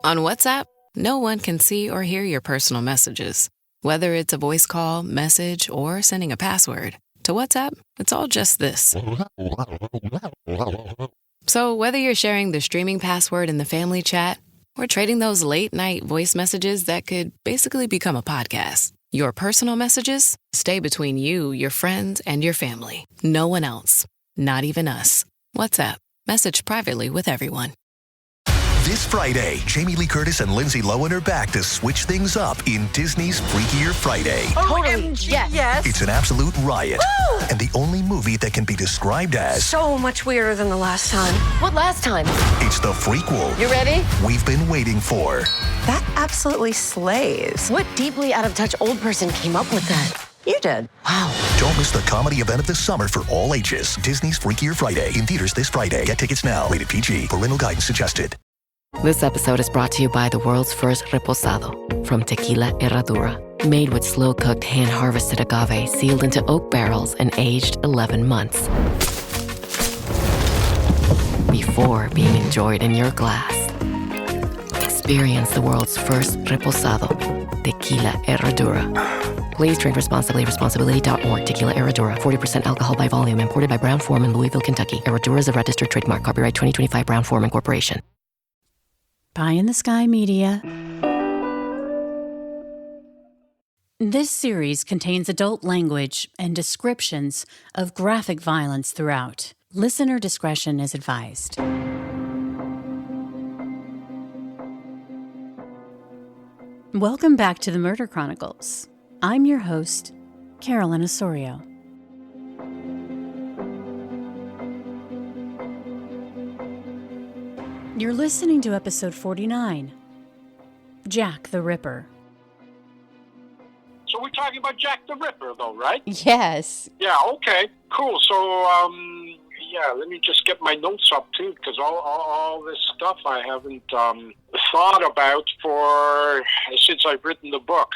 On WhatsApp, no one can see or hear your personal messages. Whether it's a voice call, message, or sending a password. To WhatsApp, it's all just this. So whether you're sharing the streaming password in the family chat or trading those late-night voice messages that could basically become a podcast, your personal messages stay between you, your friends, and your family. No one else. Not even us. WhatsApp. Message privately with everyone. This Friday, Jamie Lee Curtis and Lindsay Lohan are back to switch things up in Disney's Freakier Friday. OMG, yes. It's an absolute riot. Woo! And the only movie that can be described as so much weirder than the last time. What last time? It's the frequel You ready? we've been waiting for. That absolutely slays. What deeply out-of-touch old person came up with that? You did. Wow. Don't miss the comedy event of the summer for all ages. Disney's Freakier Friday in theaters this Friday. Get tickets now. Rated PG. Parental guidance suggested. This episode is brought to you by the world's first reposado from Tequila Herradura. Made with slow-cooked, hand-harvested agave sealed into oak barrels and aged 11 months. Before being enjoyed in your glass. Experience the world's first reposado. Tequila Herradura. Please drink responsibly. Responsibility.org. Tequila Herradura. 40% alcohol by volume. Imported by Brown-Forman, Louisville, Kentucky. Herradura is a registered trademark. Copyright 2025 Brown-Forman Corporation. Pie in the Sky Media. This series contains adult language and descriptions of graphic violence throughout. Listener discretion is advised. Welcome back to the Murder Chronicles. I'm your host, Carolyn Osorio. You're listening to episode 49, Jack the Ripper. So we're talking about Jack the Ripper, though, right? Yes. Yeah, okay, cool. So, let me just get my notes up, too, because all this stuff I haven't thought about since I've written the book.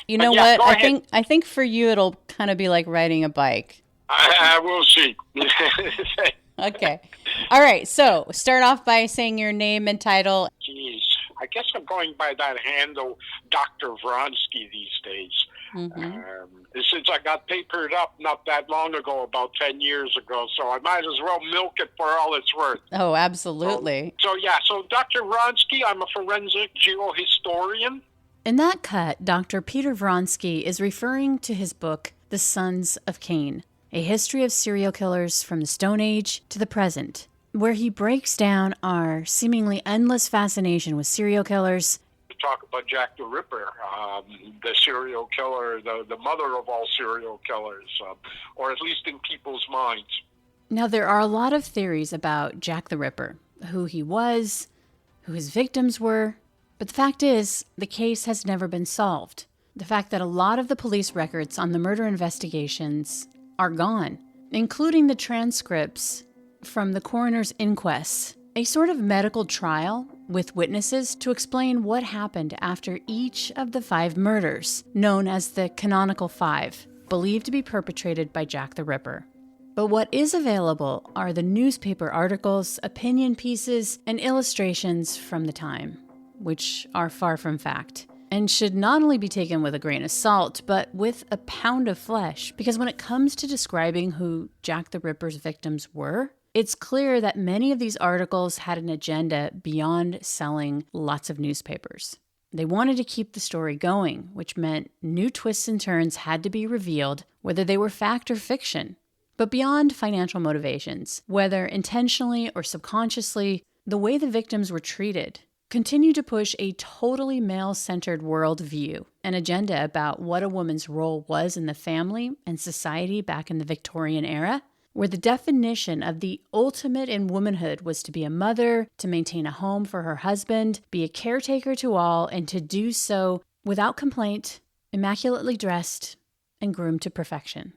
You know yeah, what? I think for you it'll kind of be like riding a bike. I will see. Okay. All right. So start off by saying your name and title. Jeez. I guess I'm going by that handle, Dr. Vronsky, these days. Mm-hmm. Since I got papered up not that long ago, about 10 years ago, so I might as well milk it for all it's worth. Oh, absolutely. So Dr. Vronsky, I'm a forensic geohistorian. In that cut, Dr. Peter Vronsky is referring to his book, The Sons of Cain, a history of serial killers from the Stone Age to the present, where he breaks down our seemingly endless fascination with serial killers. Talk about Jack the Ripper, the serial killer, the mother of all serial killers, or at least in people's minds. Now, there are a lot of theories about Jack the Ripper, who he was, who his victims were, but the fact is, the case has never been solved. The fact that a lot of the police records on the murder investigations are gone, including the transcripts from the coroner's inquest, a sort of medical trial with witnesses to explain what happened after each of the 5 murders, known as the Canonical 5, believed to be perpetrated by Jack the Ripper. But what is available are the newspaper articles, opinion pieces, and illustrations from the time, which are far from fact, and should not only be taken with a grain of salt, but with a pound of flesh, because when it comes to describing who Jack the Ripper's victims were, it's clear that many of these articles had an agenda beyond selling lots of newspapers. They wanted to keep the story going, which meant new twists and turns had to be revealed, whether they were fact or fiction. But beyond financial motivations, whether intentionally or subconsciously, the way the victims were treated continued to push a totally male-centered worldview, an agenda about what a woman's role was in the family and society back in the Victorian era, where the definition of the ultimate in womanhood was to be a mother, to maintain a home for her husband, be a caretaker to all, and to do so without complaint, immaculately dressed, and groomed to perfection.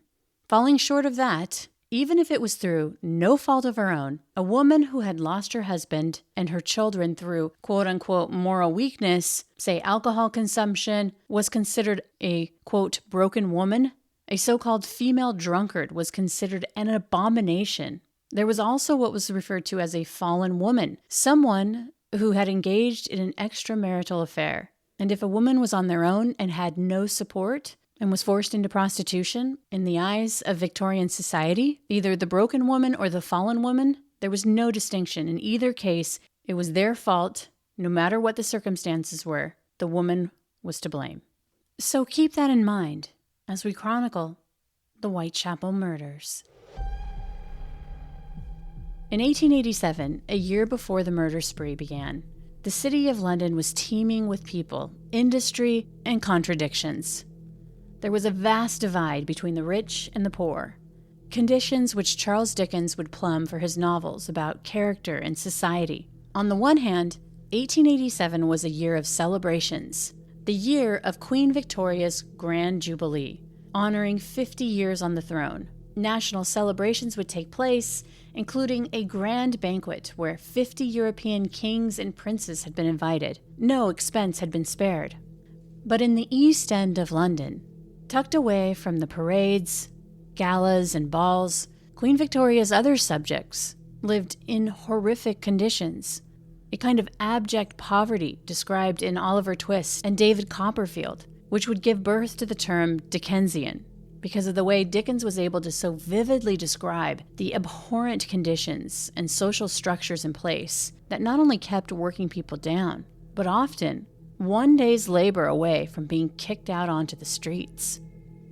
Falling short of that, even if it was through no fault of her own, a woman who had lost her husband and her children through quote-unquote moral weakness, say alcohol consumption, was considered a, quote, broken woman. A so-called female drunkard was considered an abomination. There was also what was referred to as a fallen woman, someone who had engaged in an extramarital affair. And if a woman was on their own and had no support and was forced into prostitution, in the eyes of Victorian society, either the broken woman or the fallen woman, there was no distinction. In either case, it was their fault. No matter what the circumstances were, the woman was to blame. So keep that in mind as we chronicle the Whitechapel murders. In 1887, a year before the murder spree began, the city of London was teeming with people, industry, and contradictions. There was a vast divide between the rich and the poor, conditions which Charles Dickens would plumb for his novels about character and society. On the one hand, 1887 was a year of celebrations, the year of Queen Victoria's Grand Jubilee, honoring 50 years on the throne. National celebrations would take place, including a grand banquet where 50 European kings and princes had been invited. No expense had been spared. But in the East End of London, tucked away from the parades, galas, and balls, Queen Victoria's other subjects lived in horrific conditions, a kind of abject poverty described in Oliver Twist and David Copperfield, which would give birth to the term Dickensian, because of the way Dickens was able to so vividly describe the abhorrent conditions and social structures in place that not only kept working people down, but often one day's labor away from being kicked out onto the streets.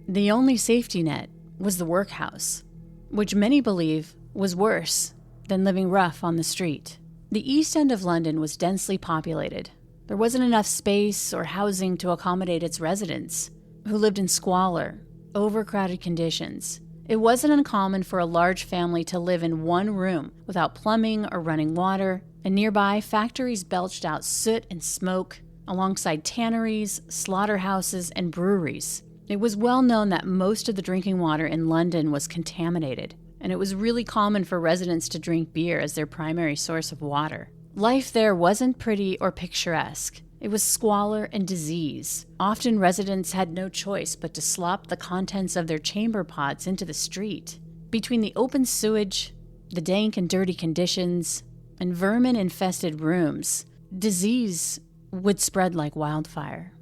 The only safety net was the workhouse, which many believe was worse than living rough on the street. The East End of London was densely populated. There wasn't enough space or housing to accommodate its residents, who lived in squalor, overcrowded conditions. It wasn't uncommon for a large family to live in one room without plumbing or running water, and nearby factories belched out soot and smoke, alongside tanneries, slaughterhouses, and breweries. It was well known that most of the drinking water in London was contaminated, and it was really common for residents to drink beer as their primary source of water. Life there wasn't pretty or picturesque. It was squalor and disease. Often residents had no choice but to slop the contents of their chamber pots into the street. Between the open sewage, the dank and dirty conditions, and vermin-infested rooms, disease would spread like wildfire.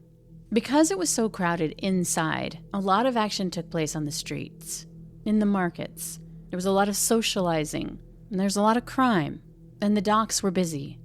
Because it was so crowded inside, a lot of action took place on the streets, in the markets. There was a lot of socializing, and there's a lot of crime, and the docks were busy.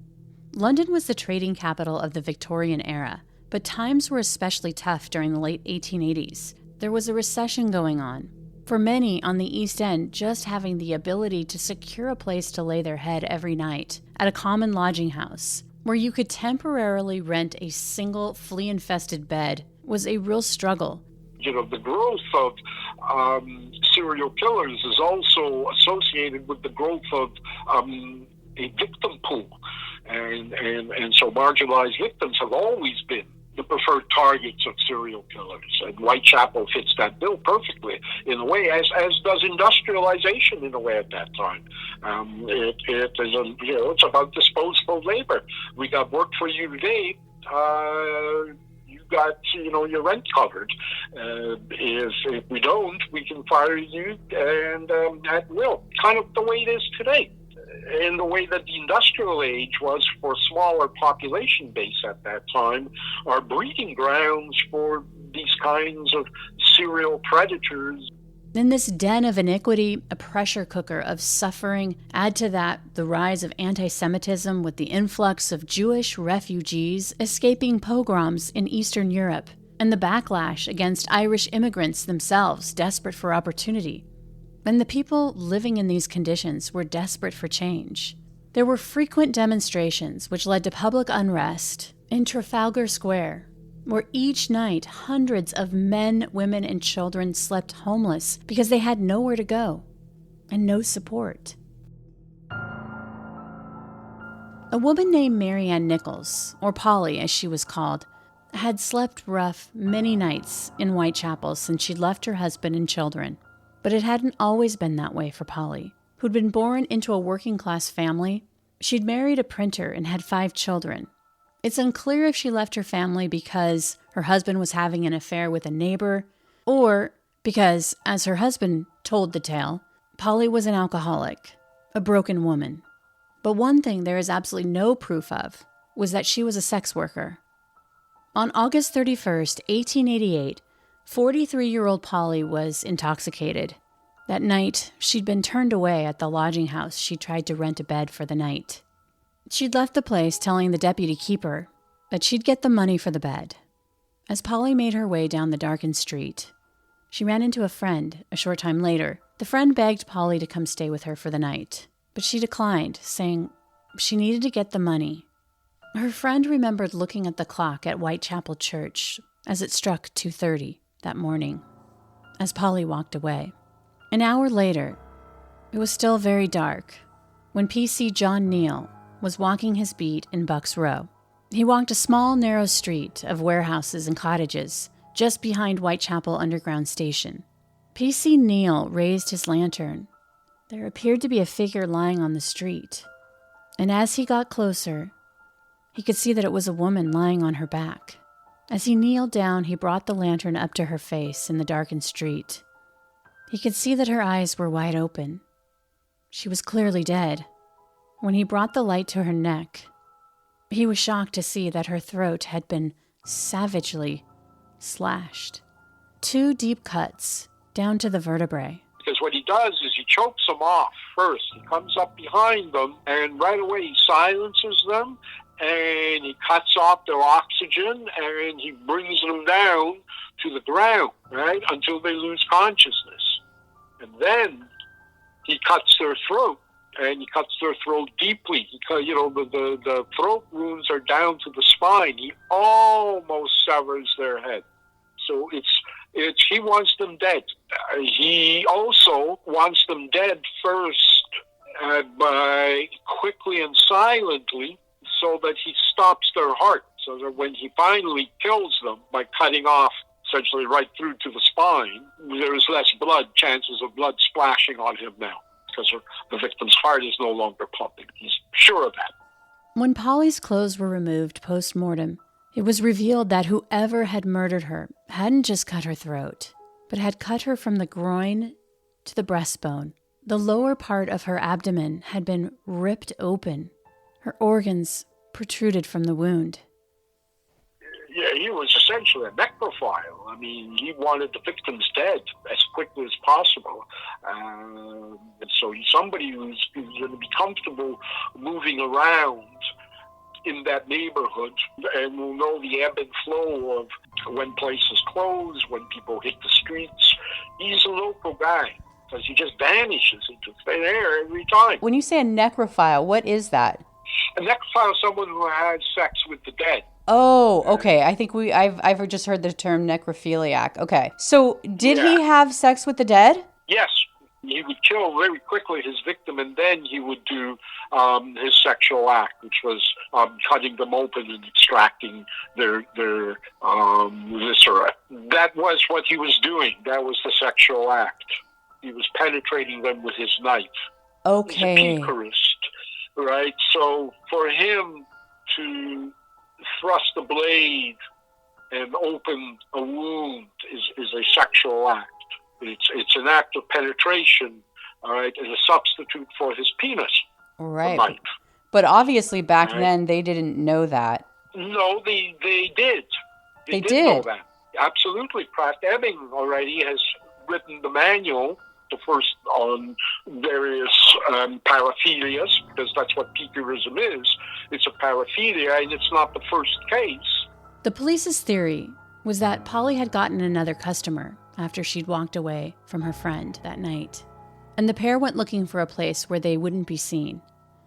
London was the trading capital of the Victorian era, but times were especially tough during the late 1880s. There was a recession going on. For many on the East End, just having the ability to secure a place to lay their head every night at a common lodging house, where you could temporarily rent a single flea-infested bed, was a real struggle. The growth of serial killers is also associated with the growth of a victim pool. And so marginalized victims have always been the preferred targets of serial killers. And Whitechapel fits that bill perfectly in a way, as does industrialization in a way at that time. It is it's about disposable labor. We got work for you today. You got your rent covered. If we don't, we can fire you and at will. Kind of the way it is today. In the way that the industrial age was for smaller population base at that time, are breeding grounds for these kinds of serial predators. In this den of iniquity, a pressure cooker of suffering, add to that the rise of anti-Semitism with the influx of Jewish refugees escaping pogroms in Eastern Europe, and the backlash against Irish immigrants themselves desperate for opportunity. And the people living in these conditions were desperate for change. There were frequent demonstrations which led to public unrest in Trafalgar Square, where each night hundreds of men, women, and children slept homeless because they had nowhere to go and no support. A woman named Mary Ann Nichols, or Polly as she was called, had slept rough many nights in Whitechapel since she'd left her husband and children. But it hadn't always been that way for Polly, who'd been born into a working-class family. She'd married a printer and had 5 children. It's unclear if she left her family because her husband was having an affair with a neighbor, or because, as her husband told the tale, Polly was an alcoholic, a broken woman. But one thing there is absolutely no proof of was that she was a sex worker. On August 31st, 1888, 43-year-old Polly was intoxicated. That night, she'd been turned away at the lodging house she tried to rent a bed for the night. She'd left the place telling the deputy keeper that she'd get the money for the bed. As Polly made her way down the darkened street, she ran into a friend a short time later. The friend begged Polly to come stay with her for the night, but she declined, saying she needed to get the money. Her friend remembered looking at the clock at Whitechapel Church as it struck 2:30 that morning, as Polly walked away. An hour later, it was still very dark when PC John Neal was walking his beat in Bucks Row. He walked a small, narrow street of warehouses and cottages just behind Whitechapel Underground Station. PC Neal raised his lantern. There appeared to be a figure lying on the street, and as he got closer, he could see that it was a woman lying on her back. As he kneeled down, he brought the lantern up to her face in the darkened street. He could see that her eyes were wide open. She was clearly dead. When he brought the light to her neck, he was shocked to see that her throat had been savagely slashed. 2 deep cuts down to the vertebrae. Because what he does is he chokes them off first. He comes up behind them, and right away he silences them, and he cuts off their oxygen, and he brings them down to the ground, right, until they lose consciousness. And then he cuts their throat, and he cuts their throat deeply. The throat wounds are down to the spine. He almost severs their head. So he wants them dead. He also wants them dead first by quickly and silently, so that he stops their heart, so that when he finally kills them by cutting off essentially right through to the spine, there is less chances of blood splashing on him now, because the victim's heart is no longer pumping. He's sure of that. When Polly's clothes were removed post-mortem, it was revealed that whoever had murdered her hadn't just cut her throat, but had cut her from the groin to the breastbone. The lower part of her abdomen had been ripped open. Her organs protruded from the wound. Yeah, he was essentially a necrophile. I mean, he wanted the victims dead as quickly as possible. And so he's somebody who's going to be comfortable moving around in that neighborhood and will know the ebb and flow of when places close, when people hit the streets. He's a local guy because he just vanishes into thin air every time. When you say a necrophile, what is that? A necrophile is someone who has sex with the dead. Oh, okay. I think I've just heard the term necrophiliac. Okay. So did he have sex with the dead? Yes. He would kill very quickly his victim, and then he would do his sexual act, which was cutting them open and extracting their viscera. That was what he was doing. That was the sexual act. He was penetrating them with his knife. Okay. He's a peakerist, right? So for him to thrust a blade and open a wound is a sexual act. It's an act of penetration, all right, as a substitute for his penis. Right. But obviously back then they didn't know that. No, they did. They did know that. Absolutely. Pratt Ebbing already has written the manual, the first on various paraphilias, because that's what peakerism is. It's a paraphilia, and it's not the first case. The police's theory was that Polly had gotten another customer after she'd walked away from her friend that night, and the pair went looking for a place where they wouldn't be seen.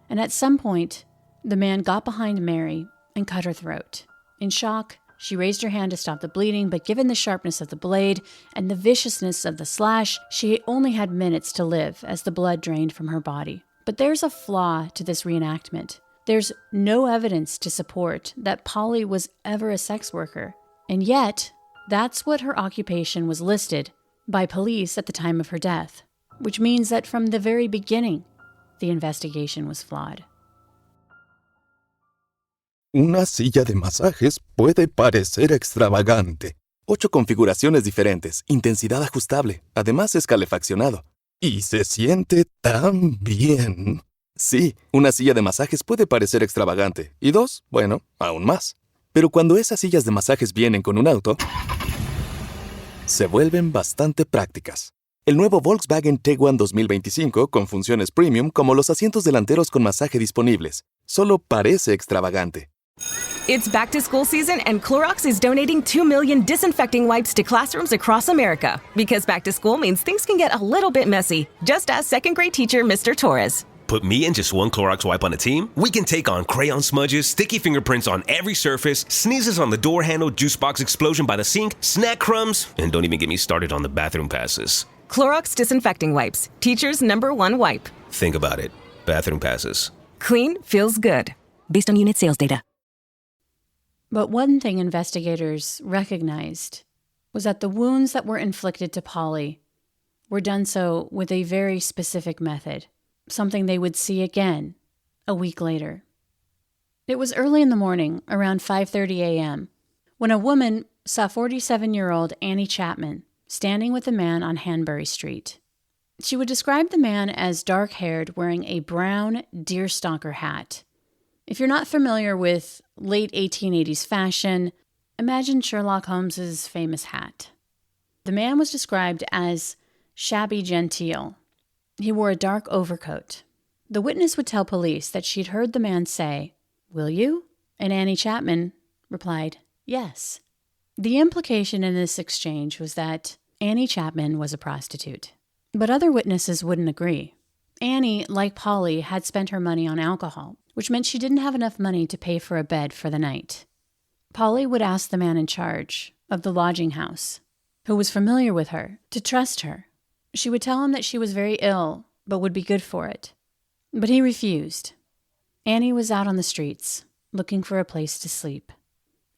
And at some point, the man got behind Mary and cut her throat. In shock, she raised her hand to stop the bleeding, but given the sharpness of the blade and the viciousness of the slash, she only had minutes to live as the blood drained from her body. But there's a flaw to this reenactment. There's no evidence to support that Polly was ever a sex worker, and yet that's what her occupation was listed by police at the time of her death, which means that from the very beginning, the investigation was flawed. Una silla de masajes puede parecer extravagante. 8 configuraciones diferentes, intensidad ajustable, además es calefaccionado. Y se siente tan bien. Sí, una silla de masajes puede parecer extravagante. Y dos, bueno, aún más. Pero cuando esas sillas de masajes vienen con un auto, se vuelven bastante prácticas. El nuevo Volkswagen Tiguan 2025 con funciones premium como los asientos delanteros con masaje disponibles. Solo parece extravagante. It's back to school season and Clorox is donating 2 million disinfecting wipes to classrooms across America. Because back to school means things can get a little bit messy. Just ask second grade teacher Mr. Torres. Put me and just one Clorox wipe on a team, we can take on crayon smudges, sticky fingerprints on every surface, sneezes on the door handle, juice box explosion by the sink, snack crumbs, and don't even get me started on the bathroom passes. Clorox disinfecting wipes. Teacher's #1 wipe. Think about it. Bathroom passes. Clean feels good. Based on unit sales data. But one thing investigators recognized was that the wounds that were inflicted to Polly were done so with a very specific method, something they would see again a week later. It was early in the morning, around 5:30 a.m., when a woman saw 47-year-old Annie Chapman standing with a man on Hanbury Street. She would describe the man as dark-haired, wearing a brown deerstalker hat. If you're not familiar with late 1880s fashion, imagine Sherlock Holmes's famous hat. The man was described as shabby genteel. He wore a dark overcoat. The witness would tell police that she'd heard the man say, "Will you?" And Annie Chapman replied, "Yes." The implication in this exchange was that Annie Chapman was a prostitute. But other witnesses wouldn't agree. Annie, like Polly, had spent her money on alcohol, which meant she didn't have enough money to pay for a bed for the night. Polly would ask the man in charge of the lodging house, who was familiar with her, to trust her. She would tell him that she was very ill, but would be good for it. But he refused. Annie was out on the streets, looking for a place to sleep.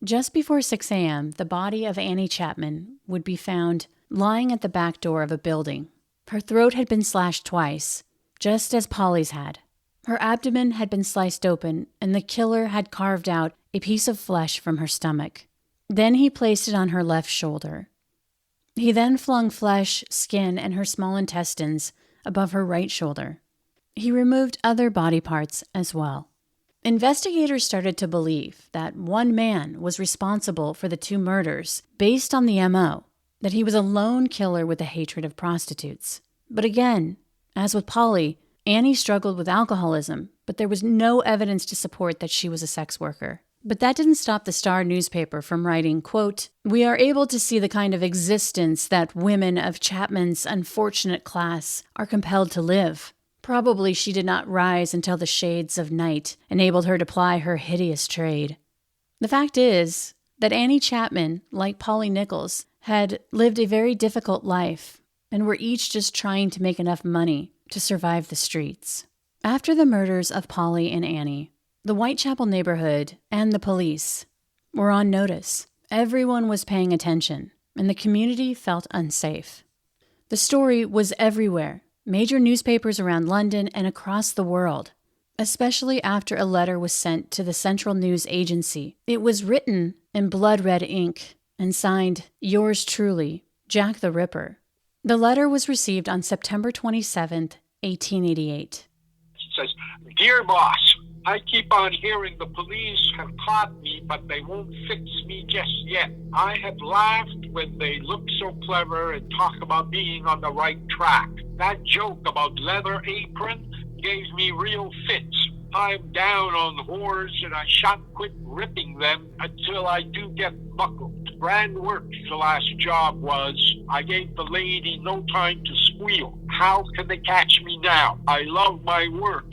Just before 6 a.m., the body of Annie Chapman would be found lying at the back door of a building. Her throat had been slashed twice, just as Polly's had. Her abdomen had been sliced open, and the killer had carved out a piece of flesh from her stomach. Then he placed it on her left shoulder. He then flung flesh, skin, and her small intestines above her right shoulder. He removed other body parts as well. Investigators started to believe that one man was responsible for the two murders based on the MO, that he was a lone killer with a hatred of prostitutes. But again, as with Polly, Annie struggled with alcoholism, but there was no evidence to support that she was a sex worker. But that didn't stop the Star newspaper from writing, quote, "We are able to see the kind of existence that women of Chapman's unfortunate class are compelled to live. Probably she did not rise until the shades of night enabled her to ply her hideous trade." The fact is that Annie Chapman, like Polly Nichols, had lived a very difficult life and were each just trying to make enough money to survive the streets. After the murders of Polly and Annie, the Whitechapel neighborhood and the police were on notice. Everyone was paying attention, and the community felt unsafe. The story was everywhere, major newspapers around London and across the world, especially after a letter was sent to the Central News Agency. It was written in blood-red ink and signed, "Yours truly, Jack the Ripper." The letter was received on September 27th, 1888. It says, "Dear boss, I keep on hearing the police have caught me, but they won't fix me just yet. I have laughed when they look so clever and talk about being on the right track. That joke about leather apron gave me real fits. I'm down on whores and I shan't quit ripping them until I do get buckled. Grand work the last job was. I gave the lady no time to squeal. How can they catch me now? I love my work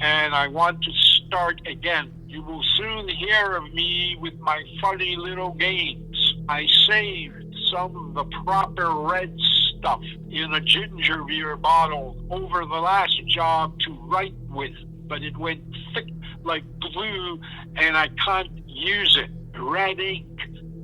and I want to start again. You will soon hear of me with my funny little games. I saved some of the proper red stuff in a ginger beer bottle over the last job to write with, but it went thick like glue and I can't use it. Red ink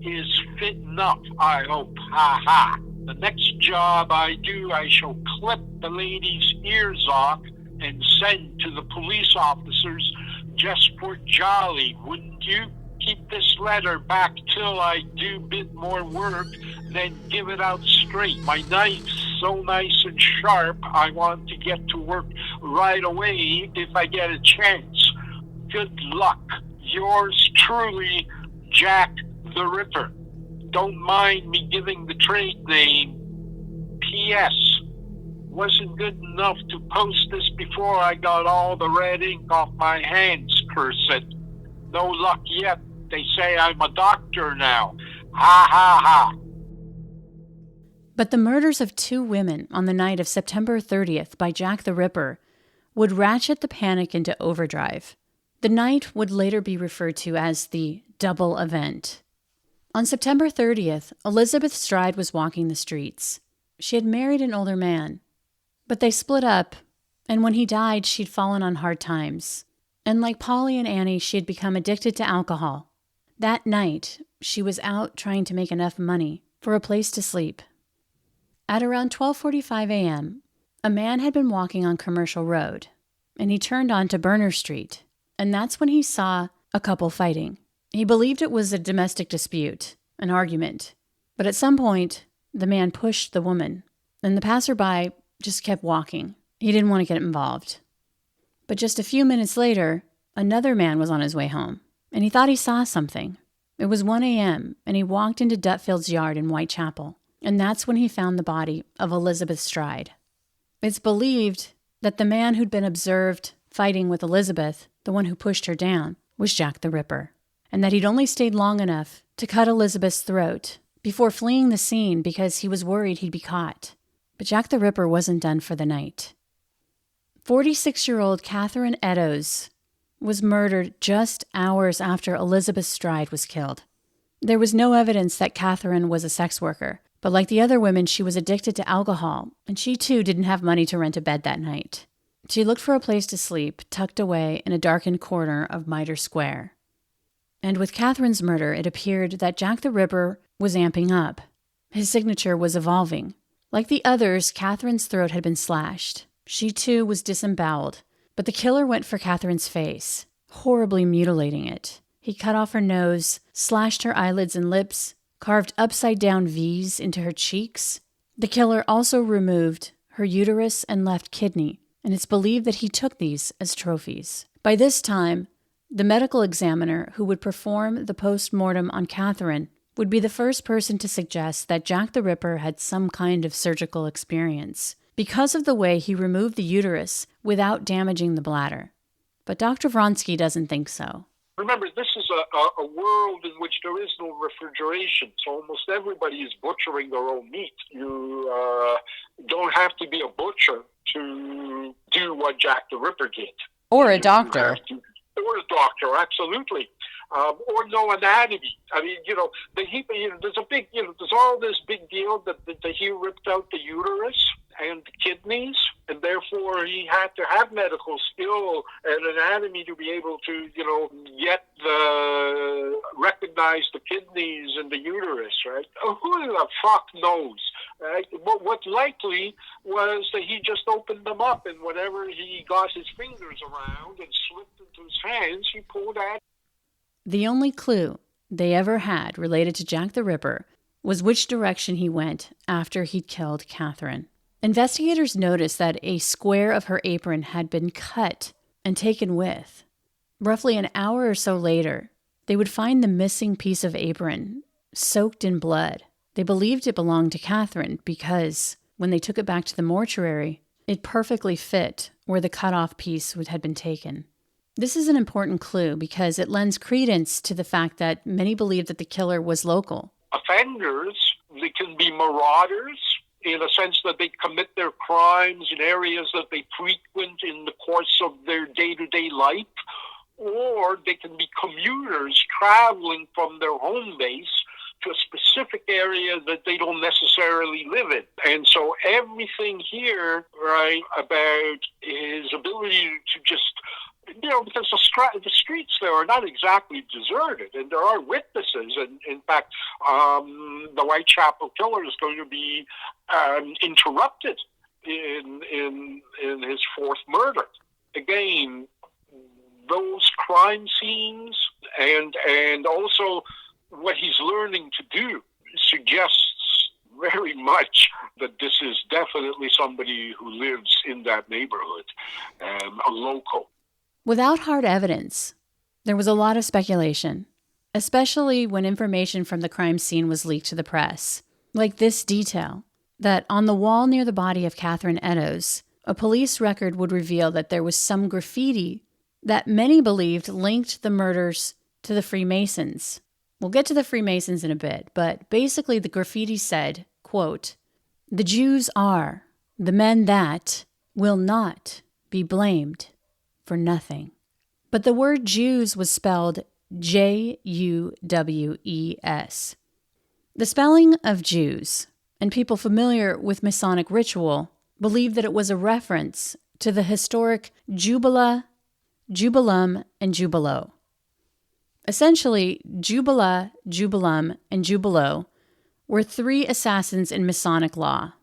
is fit enough, I hope. Ha ha. The next job I do, I shall clip the lady's ears off and send to the police officers just for jolly, wouldn't you? Keep this letter back till I do bit more work, then give it out straight. My knife's so nice and sharp, I want to get to work right away if I get a chance. Good luck. Yours truly, Jack the Ripper. Don't mind me giving the trade name. P.S. Wasn't good enough to post this before I got all the red ink off my hands, cursed. No luck yet. They say I'm a doctor now. Ha ha ha. But the murders of 2 women on the night of September 30th by Jack the Ripper would ratchet the panic into overdrive. The night would later be referred to as the double event. On September 30th, Elizabeth Stride was walking the streets. She had married an older man, but they split up, and when he died, she'd fallen on hard times. And like Polly and Annie, she had become addicted to alcohol. That night, she was out trying to make enough money for a place to sleep. At around 12:45 a.m., a man had been walking on Commercial Road, and he turned onto Burner Street, and that's when he saw a couple fighting. He believed it was a domestic dispute, an argument, but at some point, the man pushed the woman, and the passerby just kept walking. He didn't want to get involved. But just a few minutes later, another man was on his way home, and he thought he saw something. It was 1 a.m., and he walked into Dutfield's yard in Whitechapel, and that's when he found the body of Elizabeth Stride. It's believed that the man who'd been observed fighting with Elizabeth, the one who pushed her down, was Jack the Ripper, and that he'd only stayed long enough to cut Elizabeth's throat before fleeing the scene because he was worried he'd be caught. But Jack the Ripper wasn't done for the night. 46-year-old Catherine Eddowes was murdered just hours after Elizabeth Stride was killed. There was no evidence that Catherine was a sex worker, but like the other women, she was addicted to alcohol, and she too didn't have money to rent a bed that night. She looked for a place to sleep, tucked away in a darkened corner of Mitre Square. And with Catherine's murder, it appeared that Jack the Ripper was amping up. His signature was evolving. Like the others, Catherine's throat had been slashed. She too was disemboweled, but the killer went for Catherine's face, horribly mutilating it. He cut off her nose, slashed her eyelids and lips, carved upside-down V's into her cheeks. The killer also removed her uterus and left kidney, and it's believed that he took these as trophies. By this time, the medical examiner who would perform the post-mortem on Catherine would be the first person to suggest that Jack the Ripper had some kind of surgical experience because of the way he removed the uterus without damaging the bladder. But Dr. Vronsky doesn't think so. Remember, this is a world in which there is no refrigeration, so almost everybody is butchering their own meat. You don't have to be a butcher to do what Jack the Ripper did. Or a doctor. Or a doctor, absolutely. Or know anatomy. I mean, there's a big, there's all this big deal that he ripped out the uterus and the kidneys, and therefore he had to have medical skill and anatomy to be able to, recognize the kidneys and the uterus, right? Who the fuck knows? Right? What likely was that he just opened them up, and whatever he got his fingers around and slipped into his hands, he pulled out. The only clue they ever had related to Jack the Ripper was which direction he went after he'd killed Catherine. Investigators noticed that a square of her apron had been cut and taken with. Roughly an hour or so later, they would find the missing piece of apron soaked in blood. They believed it belonged to Catherine because when they took it back to the mortuary, it perfectly fit where the cut-off piece had been taken. This is an important clue because it lends credence to the fact that many believe that the killer was local. Offenders, they can be marauders in a sense that they commit their crimes in areas that they frequent in the course of their day-to-day life, or they can be commuters traveling from their home base to a specific area that they don't necessarily live in. And so everything here, right, about his ability to just, because the streets there are not exactly deserted, and there are witnesses. And in fact, the Whitechapel killer is going to be interrupted in his fourth murder. Again, those crime scenes and also what he's learning to do suggests very much that this is definitely somebody who lives in that neighborhood, a local. Without hard evidence, there was a lot of speculation, especially when information from the crime scene was leaked to the press. Like this detail, that on the wall near the body of Catherine Eddowes, a police record would reveal that there was some graffiti that many believed linked the murders to the Freemasons. We'll get to the Freemasons in a bit, but basically the graffiti said, quote, "The Jews are the men that will not be blamed for nothing." But the word Jews was spelled Juwes. The spelling of Jews, and people familiar with Masonic ritual, believe that it was a reference to the historic Jubela, Jubilum, and Jubilo. Essentially, Jubela, Jubilum, and Jubilo were three assassins in Masonic law.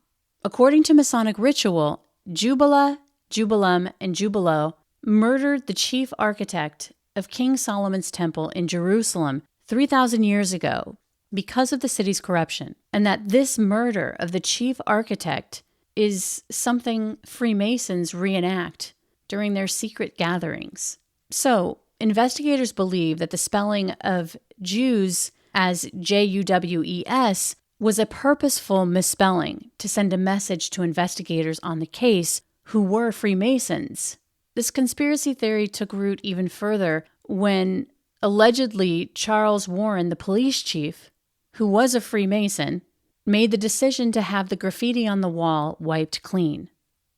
According to Masonic ritual, Jubela, Jubilum, and Jubilo murdered the chief architect of King Solomon's temple in Jerusalem 3,000 years ago because of the city's corruption, and that this murder of the chief architect is something Freemasons reenact during their secret gatherings. So, investigators believe that the spelling of Jews as Juwes was a purposeful misspelling to send a message to investigators on the case who were Freemasons. This conspiracy theory took root even further when allegedly Charles Warren, the police chief, who was a Freemason, made the decision to have the graffiti on the wall wiped clean,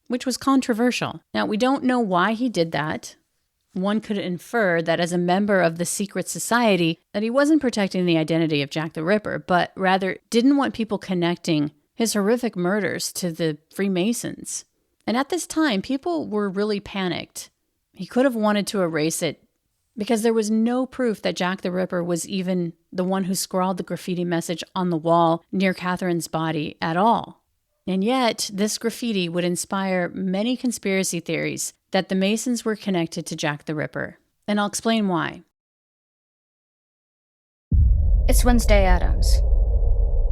which was controversial. Now, we don't know why he did that. One could infer that as a member of the secret society, that he wasn't protecting the identity of Jack the Ripper, but rather didn't want people connecting his horrific murders to the Freemasons. And at this time, people were really panicked. He could have wanted to erase it because there was no proof that Jack the Ripper was even the one who scrawled the graffiti message on the wall near Catherine's body at all. And yet, this graffiti would inspire many conspiracy theories that the Masons were connected to Jack the Ripper. And I'll explain why. It's Wednesday, Adams.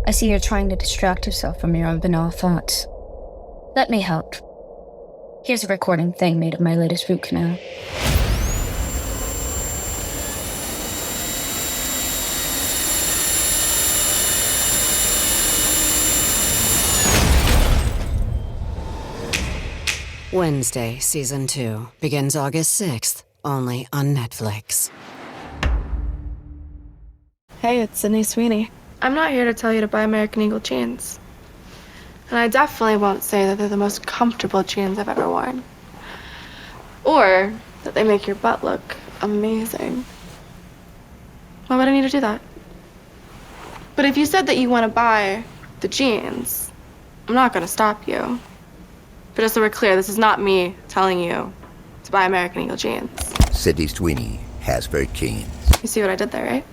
I see you're trying to distract yourself from your own banal thoughts. Let me help. Here's a recording thing made of my latest root canal. Wednesday, Season 2, begins August 6th, only on Netflix. Hey, it's Sydney Sweeney. I'm not here to tell you to buy American Eagle jeans. And I definitely won't say that they're the most comfortable jeans I've ever worn. Or that they make your butt look amazing. Why would I need to do that? But if you said that you want to buy the jeans, I'm not going to stop you. But just so we're clear, this is not me telling you to buy American Eagle jeans. Sydney Sweeney, Hasbro jeans. You see what I did there, right?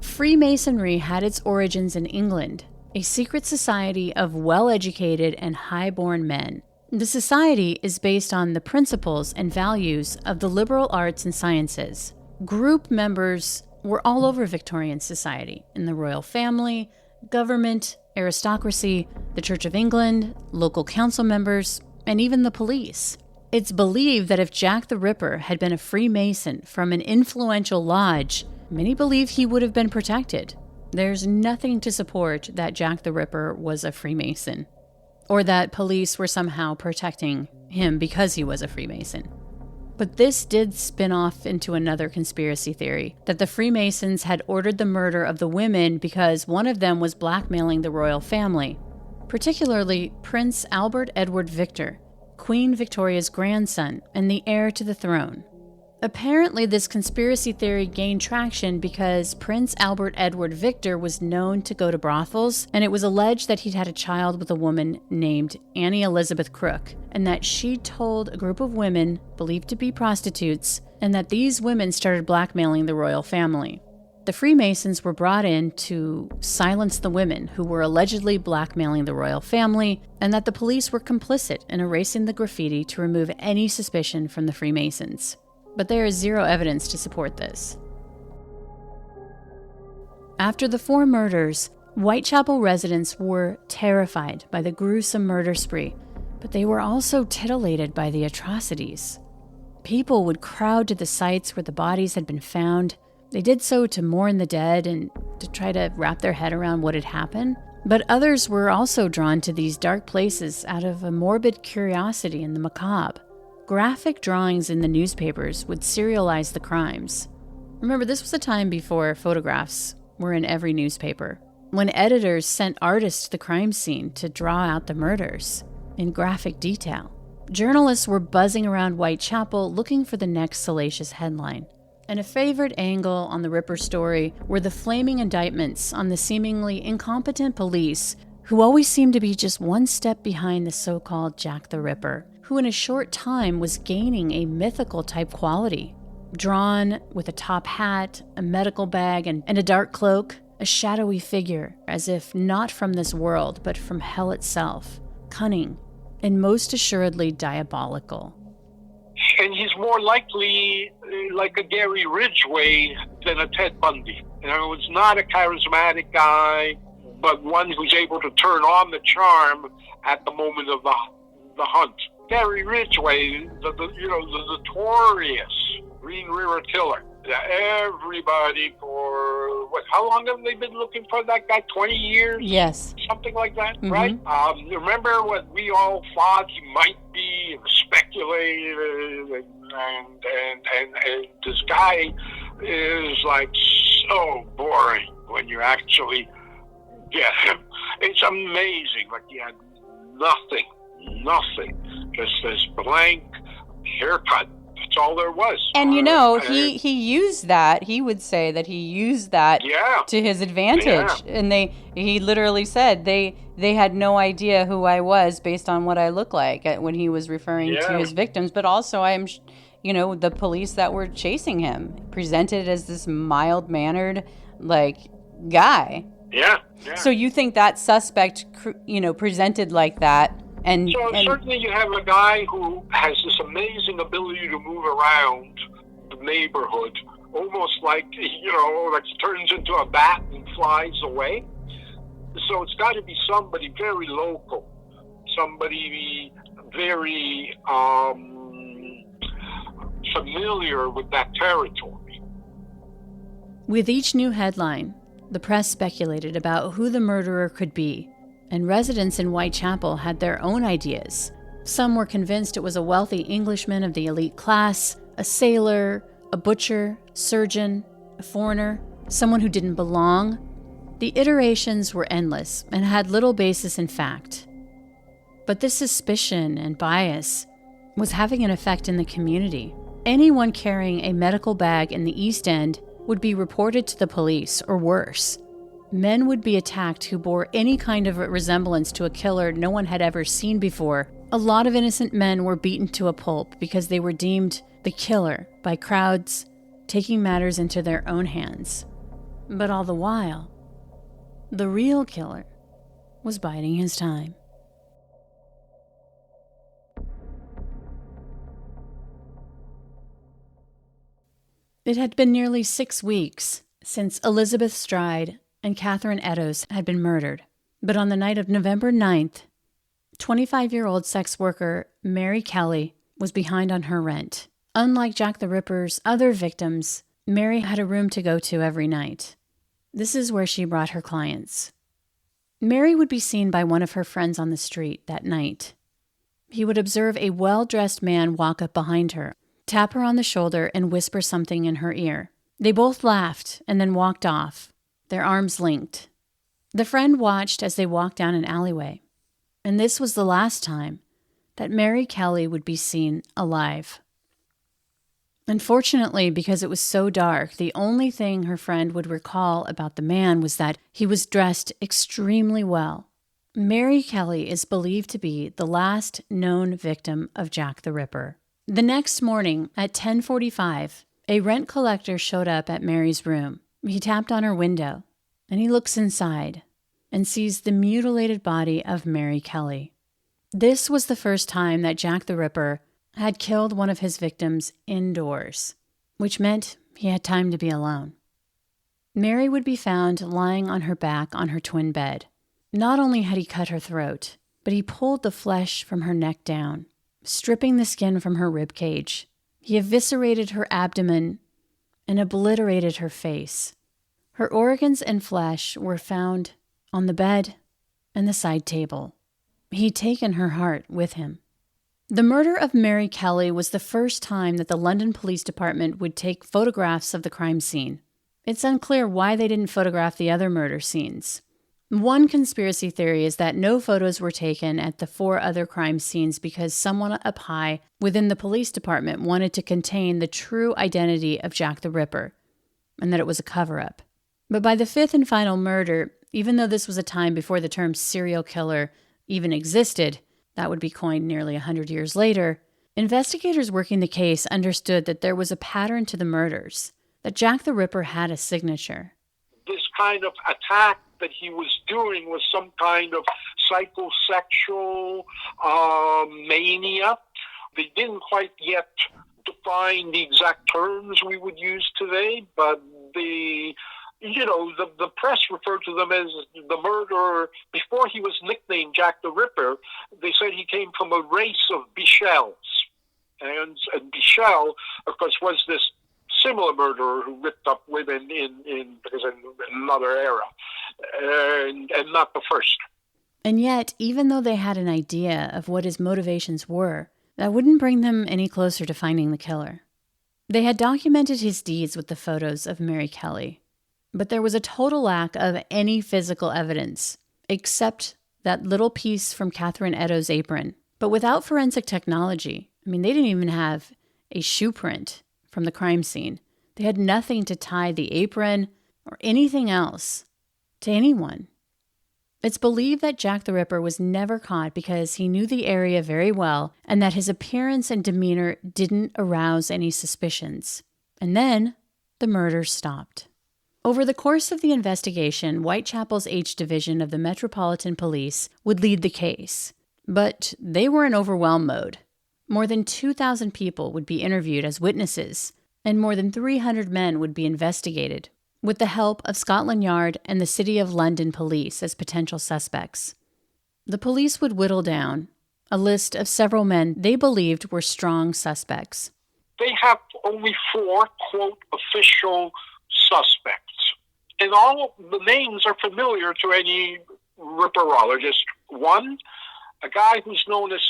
Freemasonry had its origins in England, a secret society of well-educated and high-born men. The society is based on the principles and values of the liberal arts and sciences. Group members were all over Victorian society, in the royal family, government, aristocracy, the Church of England, local council members, and even the police. It's believed that if Jack the Ripper had been a Freemason from an influential lodge, many believe he would have been protected. There's nothing to support that Jack the Ripper was a Freemason, or that police were somehow protecting him because he was a Freemason. But this did spin off into another conspiracy theory, that the Freemasons had ordered the murder of the women because one of them was blackmailing the royal family, particularly Prince Albert Edward Victor, Queen Victoria's grandson and the heir to the throne. Apparently, this conspiracy theory gained traction because Prince Albert Edward Victor was known to go to brothels, and it was alleged that he'd had a child with a woman named Annie Elizabeth Crook, and that she told a group of women, believed to be prostitutes, and that these women started blackmailing the royal family. The Freemasons were brought in to silence the women who were allegedly blackmailing the royal family, and that the police were complicit in erasing the graffiti to remove any suspicion from the Freemasons. But there is zero evidence to support this. After the 4 murders, Whitechapel residents were terrified by the gruesome murder spree, but they were also titillated by the atrocities. People would crowd to the sites where the bodies had been found. They did so to mourn the dead and to try to wrap their head around what had happened. But others were also drawn to these dark places out of a morbid curiosity in the macabre. Graphic drawings in the newspapers would serialize the crimes. Remember, this was a time before photographs were in every newspaper, when editors sent artists to the crime scene to draw out the murders in graphic detail. Journalists were buzzing around Whitechapel looking for the next salacious headline. And a favorite angle on the Ripper story were the flaming indictments on the seemingly incompetent police who always seemed to be just one step behind the so-called Jack the Ripper, who in a short time was gaining a mythical type quality. Drawn with a top hat, a medical bag, and a dark cloak, a shadowy figure, as if not from this world, but from hell itself, cunning, and most assuredly diabolical. And he's more likely like a Gary Ridgway than a Ted Bundy. It's not a charismatic guy, but one who's able to turn on the charm at the moment of the hunt. Gary Ridgway, the notorious Green River Killer. Everybody for, how long have they been looking for that guy? 20 years? Yes. Something like that, right? Remember what we all thought he might be and speculated, and this guy is like so boring when you actually get him. It's amazing. Like he had nothing. Just this blank haircut. That's all there was. And he used that. He would say that he used that to his advantage. Yeah. And he literally said they had no idea who I was based on what I look like when he was referring to his victims. But also the police that were chasing him presented as this mild-mannered guy. Yeah. So you think that suspect presented like that? And certainly you have a guy who has this amazing ability to move around the neighborhood, almost like he turns into a bat and flies away. So it's got to be somebody very local, somebody very familiar with that territory. With each new headline, the press speculated about who the murderer could be. And residents in Whitechapel had their own ideas. Some were convinced it was a wealthy Englishman of the elite class, a sailor, a butcher, surgeon, a foreigner, someone who didn't belong. The iterations were endless and had little basis in fact. But this suspicion and bias was having an effect in the community. Anyone carrying a medical bag in the East End would be reported to the police, or worse. Men would be attacked who bore any kind of resemblance to a killer no one had ever seen before. A lot of innocent men were beaten to a pulp because they were deemed the killer by crowds taking matters into their own hands. But all the while, the real killer was biding his time. It had been nearly 6 weeks since Elizabeth Stride and Catherine Eddowes had been murdered. But on the night of November 9th, 25-year-old sex worker Mary Kelly was behind on her rent. Unlike Jack the Ripper's other victims, Mary had a room to go to every night. This is where she brought her clients. Mary would be seen by one of her friends on the street that night. He would observe a well-dressed man walk up behind her, tap her on the shoulder, and whisper something in her ear. They both laughed and then walked off, their arms linked. The friend watched as they walked down an alleyway, and this was the last time that Mary Kelly would be seen alive. Unfortunately, because it was so dark, the only thing her friend would recall about the man was that he was dressed extremely well. Mary Kelly is believed to be the last known victim of Jack the Ripper. The next morning at 10:45, a rent collector showed up at Mary's room. He tapped on her window, and he looks inside and sees the mutilated body of Mary Kelly. This was the first time that Jack the Ripper had killed one of his victims indoors, which meant he had time to be alone. Mary would be found lying on her back on her twin bed. Not only had he cut her throat, but he pulled the flesh from her neck down, stripping the skin from her rib cage. He eviscerated her abdomen and obliterated her face. Her organs and flesh were found on the bed and the side table. He'd taken her heart with him. The murder of Mary Kelly was the first time that the London Police Department would take photographs of the crime scene. It's unclear why they didn't photograph the other murder scenes. One conspiracy theory is that no photos were taken at the 4 other crime scenes because someone up high within the police department wanted to contain the true identity of Jack the Ripper, and that it was a cover-up. But by the 5th and final murder, even though this was a time before the term serial killer even existed, that would be coined nearly 100 years later, investigators working the case understood that there was a pattern to the murders, that Jack the Ripper had a signature. This kind of attack that he was doing was some kind of psychosexual mania. They didn't quite yet define the exact terms we would use today, but the press referred to them as the murderer. Before he was nicknamed Jack the Ripper, they said he came from a race of Bichels. And Bichel, of course, was this similar murderer who ripped up women in another era, and not the first. And yet, even though they had an idea of what his motivations were, that wouldn't bring them any closer to finding the killer. They had documented his deeds with the photos of Mary Kelly, but there was a total lack of any physical evidence, except that little piece from Catherine Eddowes' apron. But without forensic technology, they didn't even have a shoe print from the crime scene. They had nothing to tie the apron or anything else to anyone. It's believed that Jack the Ripper was never caught because he knew the area very well and that his appearance and demeanor didn't arouse any suspicions. And then the murder stopped. Over the course of the investigation, Whitechapel's H Division of the Metropolitan Police would lead the case. But they were in overwhelm mode. More than 2,000 people would be interviewed as witnesses, and more than 300 men would be investigated, with the help of Scotland Yard and the City of London Police as potential suspects. The police would whittle down a list of several men they believed were strong suspects. They have only 4, quote, official suspects. And all the names are familiar to any ripperologist. One, a guy who's known as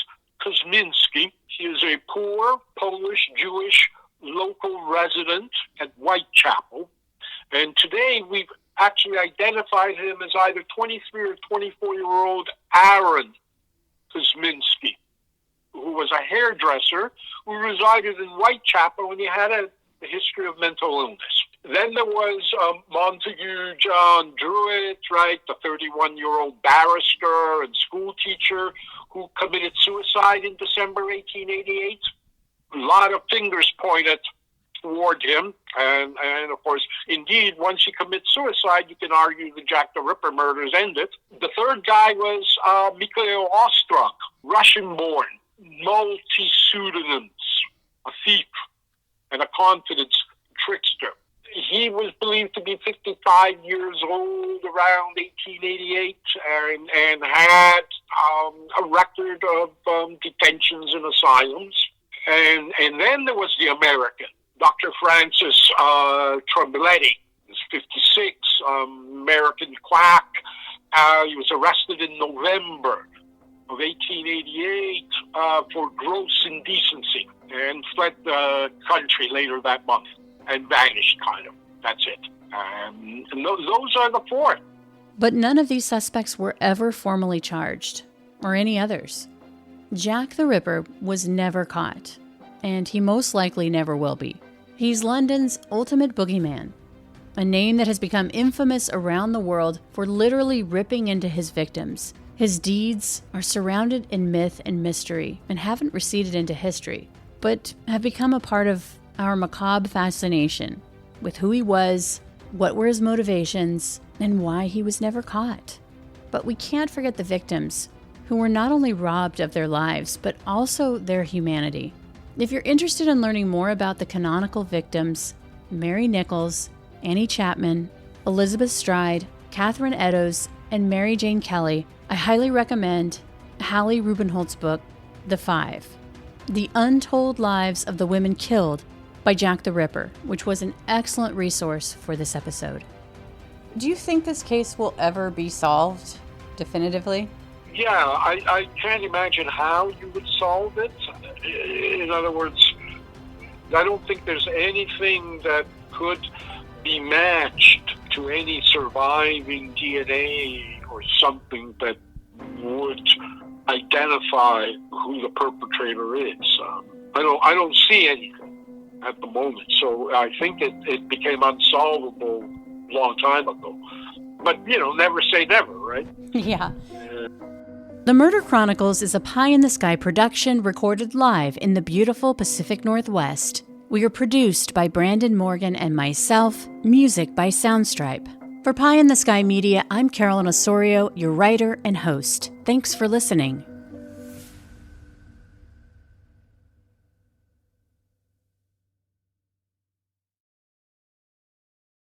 Kosminski. He is a poor Polish Jewish local resident at Whitechapel. And today we've actually identified him as either 23 or 24-year-old Aaron Kosminski, who was a hairdresser who resided in Whitechapel and he had a history of mental illness. Then there was Montague John Druitt, right, the 31-year-old barrister and school teacher who committed suicide in December 1888. A lot of fingers pointed toward him. And of course, indeed, once he commits suicide, you can argue the Jack the Ripper murders ended. The third guy was Mikhail Ostrog, Russian-born, multi-pseudonyms, a thief and a confidence trickster. He was believed to be 55 years old around 1888 and had a record of detentions in asylums. And then there was the American, Dr. Francis Trombletti. He was 56, American quack. He was arrested in November of 1888 for gross indecency and fled the country later that month. And vanished, kind of. That's it. And those are the 4. But none of these suspects were ever formally charged, or any others. Jack the Ripper was never caught, and he most likely never will be. He's London's ultimate boogeyman, a name that has become infamous around the world for literally ripping into his victims. His deeds are surrounded in myth and mystery and haven't receded into history, but have become a part of our macabre fascination with who he was, what were his motivations, and why he was never caught. But we can't forget the victims, who were not only robbed of their lives, but also their humanity. If you're interested in learning more about the canonical victims, Mary Nichols, Annie Chapman, Elizabeth Stride, Catherine Eddowes, and Mary Jane Kelly, I highly recommend Hallie Rubenholt's book, The Five: The Untold Lives of the Women Killed by Jack the Ripper, which was an excellent resource for this episode. Do you think this case will ever be solved definitively? Yeah, I can't imagine how you would solve it. In other words, I don't think there's anything that could be matched to any surviving DNA or something that would identify who the perpetrator is. I don't see anything at the moment, so I think it became unsolvable a long time ago. But, never say never, right? Yeah. The Murder Chronicles is a pie-in-the-sky production recorded live in the beautiful Pacific Northwest. We are produced by Brandon Morgan and myself, music by Soundstripe. For Pie in the Sky Media, I'm Carolyn Osorio, your writer and host. Thanks for listening.